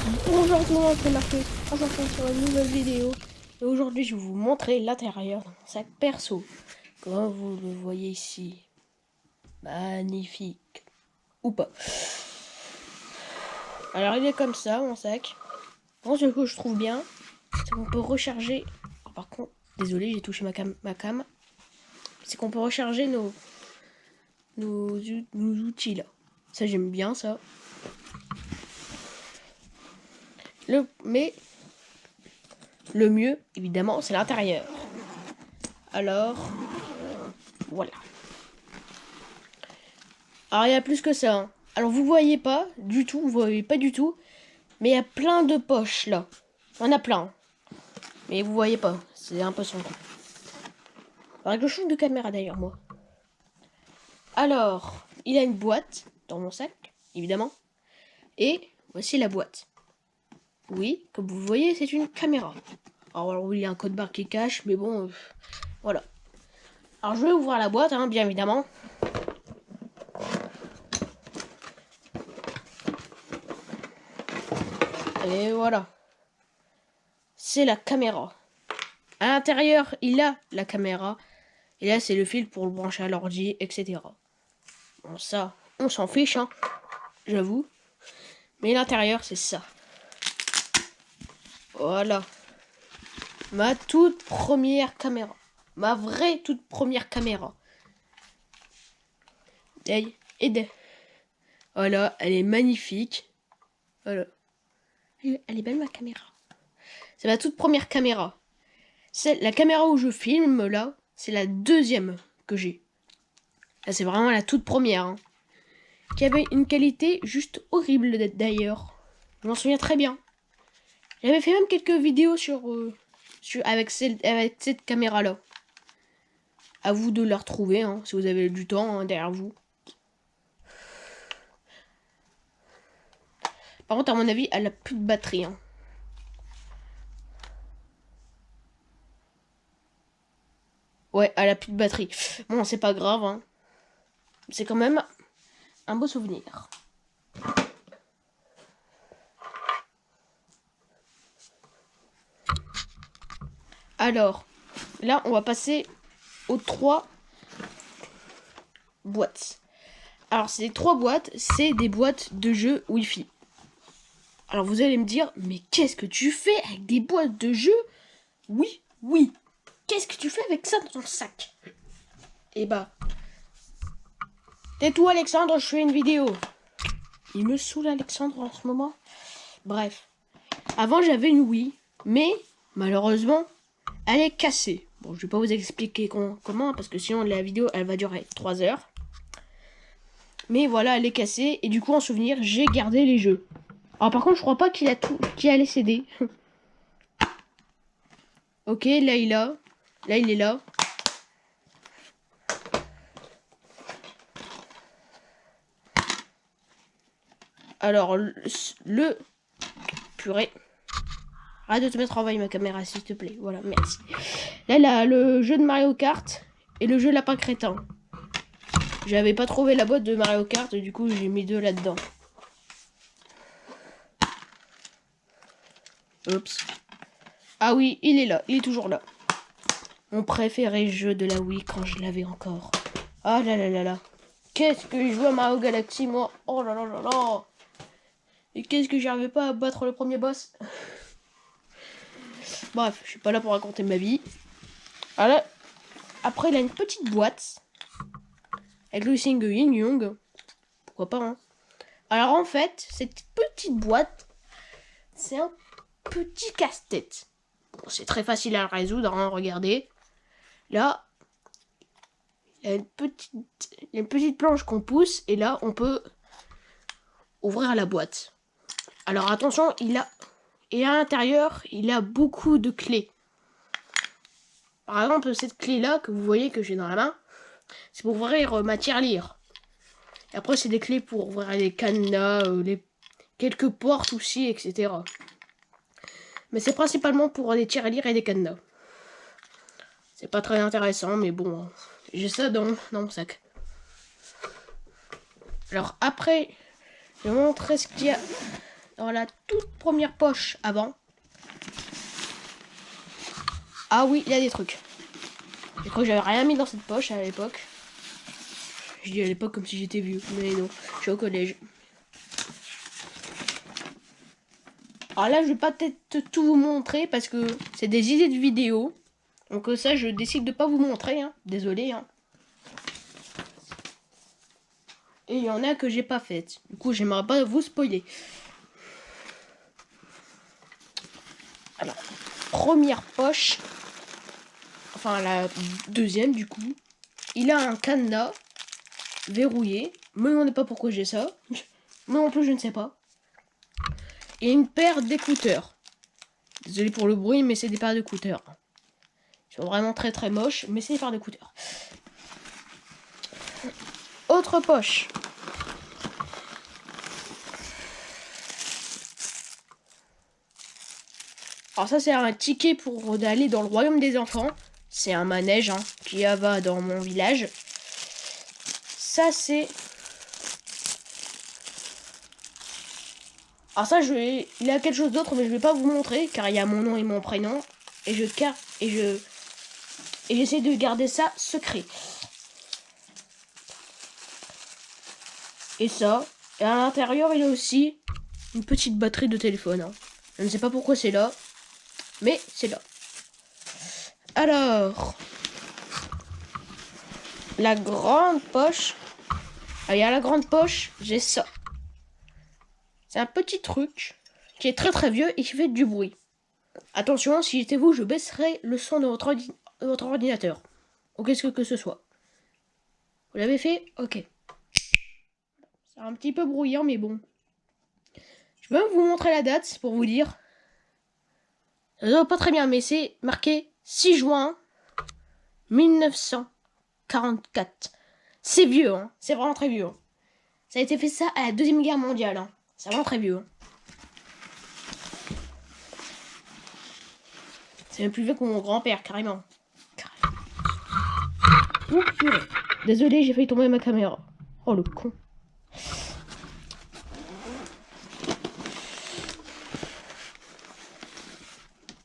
Bonjour tout le monde, c'est Marcus, on se retrouve sur une nouvelle vidéo. Et aujourd'hui, je vais vous montrer l'intérieur de mon sac perso. Comme vous le voyez ici. Magnifique. Ou pas. Alors, il est comme ça, mon sac. Bon, ce que je trouve bien, c'est qu'on peut recharger... Oh, par contre, désolé, j'ai touché ma cam. C'est qu'on peut recharger nos outils, là. Ça, j'aime bien, ça. Mais le mieux, évidemment, c'est l'intérieur. Alors, voilà. Alors, il y a plus que ça. Hein. Alors, vous voyez pas du tout, vous voyez pas du tout. Mais il y a plein de poches, là. Il y en a plein. Mais vous voyez pas, c'est un peu sombre. Faudrait que je change de caméra, d'ailleurs, moi. Alors, il y a une boîte dans mon sac, évidemment. Et voici la boîte. Oui, comme vous voyez, c'est une caméra. Alors, oui, il y a un code barre qui cache, mais bon, voilà. Alors, je vais ouvrir la boîte, hein, bien évidemment. Et voilà. C'est la caméra. À l'intérieur, il a la caméra. Et là, c'est le fil pour le brancher à l'ordi, etc. Bon, ça, on s'en fiche, hein, j'avoue. Mais l'intérieur, c'est ça. Voilà. Ma toute première caméra. Ma vraie toute première caméra. Voilà, elle est magnifique. Voilà. Elle est belle, ma caméra. C'est ma toute première caméra. C'est la caméra où je filme, là, c'est la deuxième que j'ai. Là, c'est vraiment la toute première. Hein. Qui avait une qualité juste horrible d'ailleurs. Je m'en souviens très bien. J'avais fait même quelques vidéos avec cette caméra-là. À vous de la retrouver, hein, si vous avez du temps hein, derrière vous. Par contre, à mon avis, elle a plus de batterie. Hein. Ouais, elle a plus de batterie. Bon, c'est pas grave. Hein. C'est quand même un beau souvenir. Alors, là, on va passer aux 3 boîtes. Alors, ces 3 boîtes, c'est des boîtes de jeux Wi-Fi. Alors, vous allez me dire, mais qu'est-ce que tu fais avec des boîtes de jeux? Oui. Qu'est-ce que tu fais avec ça dans ton sac? Eh bah, tais-toi, Alexandre, je fais une vidéo. Il me saoule, Alexandre, en ce moment. Bref. Avant, j'avais une Wii, mais malheureusement, elle est cassée. Bon, je vais pas vous expliquer comment, parce que sinon la vidéo, elle va durer 3 heures. Mais voilà, elle est cassée, et du coup, en souvenir, j'ai gardé les jeux. Alors par contre, je crois pas qu'il a les CD. Ok, là, il est là. Alors, purée. Arrête de te mettre en veille ma caméra, s'il te plaît. Voilà, merci. Là, le jeu de Mario Kart et le jeu Lapin Crétin. J'avais pas trouvé la boîte de Mario Kart, du coup, j'ai mis 2 là-dedans. Oups. Ah oui, il est là, il est toujours là. Mon préféré jeu de la Wii quand je l'avais encore. Ah là là là là. Qu'est-ce que je joue à Mario Galaxy, moi. Oh là là là là. Et qu'est-ce que j'arrivais pas à battre le premier boss. Bref, je suis pas là pour raconter ma vie. Alors, après, il a une petite boîte. Avec le signe Yin Young. Pourquoi pas, hein. Alors, en fait, cette petite boîte, c'est un petit casse-tête. Bon, c'est très facile à le résoudre, hein, regardez. Là, il y a une petite planche qu'on pousse. Et là, on peut ouvrir la boîte. Alors, attention, et à l'intérieur, il a beaucoup de clés. Par exemple, cette clé-là que vous voyez que j'ai dans la main, c'est pour ouvrir ma tirelire. Et après, c'est des clés pour ouvrir les cadenas, quelques portes aussi, etc. Mais c'est principalement pour des tirelires et des cadenas. C'est pas très intéressant, mais bon, j'ai ça dans mon sac. Alors après, je vais vous montrer ce qu'il y a dans la toute première poche avant. Ah oui, il y a des trucs. Je crois que j'avais rien mis dans cette poche à l'époque. Je dis à l'époque comme si j'étais vieux, mais non, je suis au collège. Alors là, je vais pas peut-être tout vous montrer parce que c'est des idées de vidéos. Donc ça, je décide de pas vous montrer, hein. Désolé, hein. Et il y en a que j'ai pas faites. Du coup, j'aimerais pas vous spoiler. Alors, première poche. Enfin, la deuxième, du coup. Il a un cadenas verrouillé. Me demandez pas pourquoi j'ai ça. Moi non plus, je ne sais pas. Et une paire d'écouteurs. Désolé pour le bruit, mais c'est des paires d'écouteurs. Ils sont vraiment très très moches, mais c'est des paires d'écouteurs. Autre poche. Alors ça, c'est un ticket pour aller dans le royaume des enfants. C'est un manège hein, qui va dans mon village. Ça, c'est... Alors ça, il y a quelque chose d'autre, mais je vais pas vous montrer, car il y a mon nom et mon prénom. Et j'essaie de garder ça secret. Et ça, et à l'intérieur, il y a aussi une petite batterie de téléphone. Hein. Je ne sais pas pourquoi c'est là, mais c'est là. Alors, la grande poche. Ah, il y a la grande poche, j'ai ça. C'est un petit truc qui est très très vieux et qui fait du bruit. Attention, si j'étais vous, je baisserais le son de votre ordinateur. Ou qu'est-ce que ce soit. Vous l'avez fait? Ok. C'est un petit peu bruyant, mais bon. Je vais même vous montrer la date pour vous dire. Ça va pas très bien, mais c'est marqué 6 juin 1944. C'est vieux, hein. C'est vraiment très vieux. Hein. Ça a été fait ça à la Deuxième Guerre mondiale. Hein. C'est vraiment très vieux. Hein. C'est même plus vieux que mon grand-père, carrément. Oups, désolé, j'ai failli tomber ma caméra. Oh, le con.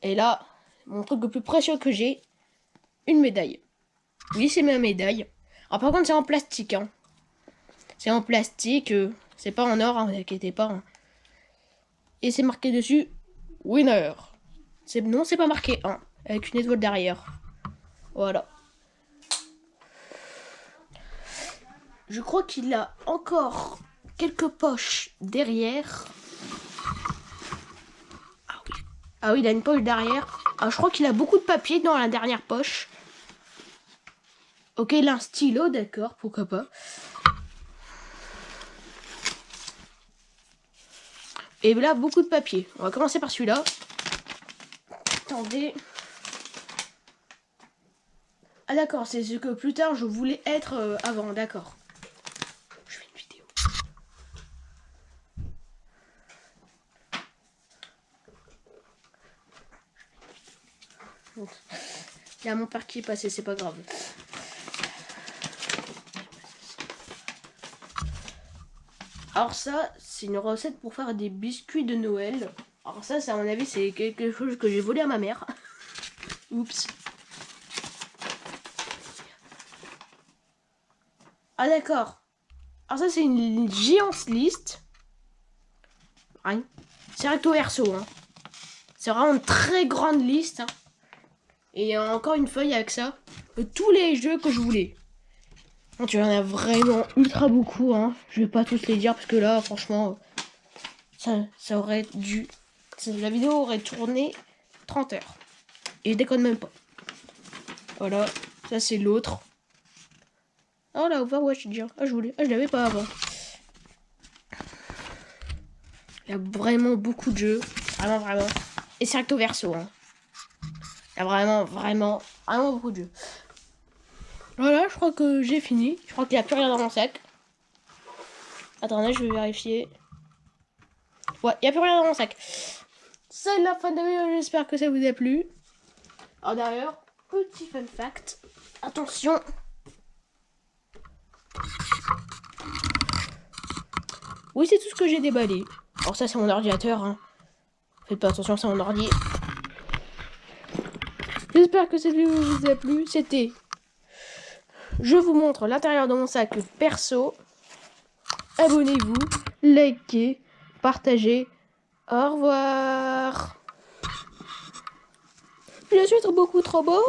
Et là, mon truc le plus précieux que j'ai, une médaille. Oui, c'est ma médaille. Alors par contre, c'est en plastique. Hein. C'est en plastique. C'est pas en or, hein, vous inquiétez pas. Hein. Et c'est marqué dessus, winner. Non, c'est pas marqué 1, avec une étoile derrière. Voilà. Je crois qu'il a encore quelques poches derrière. Ah oui, il a une poche derrière. Ah, je crois qu'il a beaucoup de papier dans la dernière poche. Ok, il a un stylo, d'accord, pourquoi pas. Et là, beaucoup de papier. On va commencer par celui-là. Attendez. Ah d'accord, c'est ce que plus tard je voulais être avant, d'accord. Je fais une vidéo. Il y a mon père qui est passé, c'est pas grave. Alors ça, c'est une recette pour faire des biscuits de Noël. Alors ça, à mon avis, c'est quelque chose que j'ai volé à ma mère. Oups. Ah d'accord. Alors ça, c'est une géante liste. Hein. C'est recto verso. Hein. C'est vraiment une très grande liste. Hein. Et il y a encore une feuille avec ça. De tous les jeux que je voulais. Donc, il y en a vraiment ultra beaucoup. Hein. Je vais pas tous les dire parce que là, franchement, ça aurait dû... La vidéo aurait tourné 30 heures. Et je déconne même pas. Voilà. Ça, c'est l'autre. Oh là, Overwatch déjà. Ah, je l'avais pas avant. Il y a vraiment beaucoup de jeux. Vraiment. Et c'est recto verso. Hein. Il y a vraiment beaucoup de jeux. Voilà, je crois que j'ai fini. Je crois qu'il n'y a plus rien dans mon sac. Attendez, je vais vérifier. Ouais, il n'y a plus rien dans mon sac. C'est la fin de la vidéo. J'espère que ça vous a plu. Alors d'ailleurs, petit fun fact. Attention. Oui, c'est tout ce que j'ai déballé. Alors ça, c'est mon ordinateur. Hein. Faites pas attention, c'est mon ordi. J'espère que cette vidéo vous a plu. C'était... Je vous montre l'intérieur de mon sac perso. Abonnez-vous, likez, partagez. Au revoir. Je suis beaucoup trop beau.